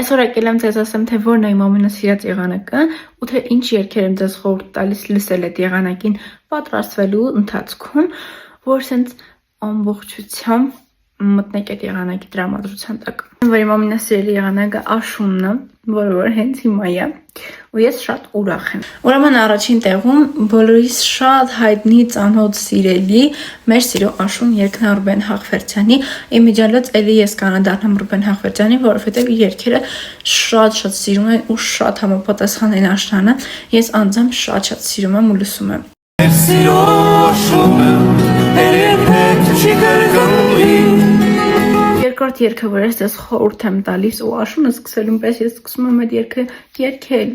Այսօր եկել եմ ձեզ ասեմ, թե որն է իմ ամենասիրած եղանակը ու թե ինչ երգեր եմ ձեզ խորհուրդ տալիս լսել այդ եղանակին պատրաստվելու ընթացքում, որ սենց ամբողջությամբ մտնեք այդ եղանակի տրամադրության տակ։ Որ իմ ամենասիրելի եղանակը աշունն է, որը որ հենց հիմա է, ու ես շատ ուրախ եմ։ Ուրեմն առաջին տեղում բոլորիս շատ հայտնի ծանոթ սիրելի մեր սիրո աշուն երգն է Ռուբեն Հաղվերդյանի։ Իմիջիալոց էլի ես կանադառնամ Ռուբեն Հաղվերդյանի, որովհետև իր երգերը շատ սիրում եմ ու շատ համապատասխան են աշնանը։ Ես անձամբ շատ սիրում եմ ու լսում եմ։ Սիրո աշունը երբեք չի կրկնվի։ Երկրորդ երգը, որ ես ձեզ խորհուրդ եմ տալիս ու աշունը սկսելուն պես ես սկսում եմ այդ երգը երգել,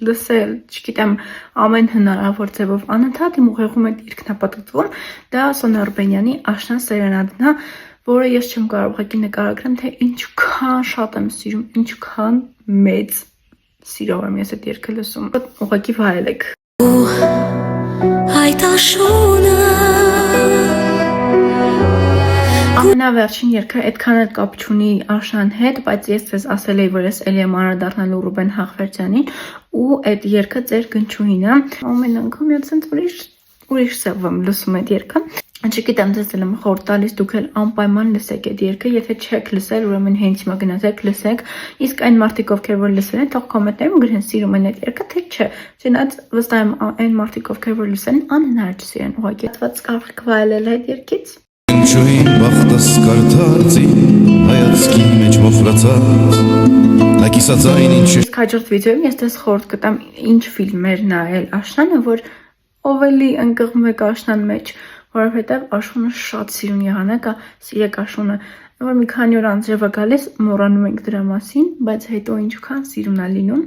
լսել, չգիտեմ, ամեն հնարավոր ձևով անընդհատ իմ ուղեղում այդ երգն է պատտվում, դա Սոնա Ռուբենյանի Աշնան սերանադն է, որը ես չեմ կարող ուղղակի նկարագրեմ, թե ինչքան շատ եմ սիրում, ինչքան մեծ սիրով եմ ես այդ երգը լսում։ Ուղղակի վայելեք։ Այդ աշունը Ամենավերջին երգը այդքան էլ կապ չունի աշնան հետ, բայց ես ձեզ ասել էի, որ ես էլի եմ անդրադառնալու Ռուբեն Հաղվերդյանին ու այդ երգը ձեր գնչուհին է։ Ամեն անգամ ես ցենց ուրիշ սև եմ լսում այդ երգը։ Չգիտեմ, ձեզ եմ խորհուրդ տալիս, դուք էլ անպայման լսեք այդ երգը, եթե չեք լսել, ուրեմն հենց հիմա գնացեք լսեք։ Իսկ այն մարդիկ, ովքեր որ լսել են, թող կոմենտներում գրեն սիրում են այդ երգը, թե չէ։ Չնայած վստահ եմ այն մարդիկ, ովքեր որ լսել են, անհնար չսիրեն, ուղղակի հատված կարող եք վայելել այդ երգից։ Ինչուին բախտս կարդացի հայացքի մեջ մոխրացած նա կիսածային ինչ Իսկ հաջորդ վիդեոյում ես ձեզ խորհուրդ կտամ ինչ ֆիլմեր նայել աշնանը, որ ով էլի ընկղում եք աշնան մեջ, որովհետև աշունը շատ սիրուն եղանակ է, սիրեք աշունը, որ մի քանի օր անձրև է գալիս, մոռանում ենք դրա մասին, բայց հետո ինչքան սիրուն է լինում։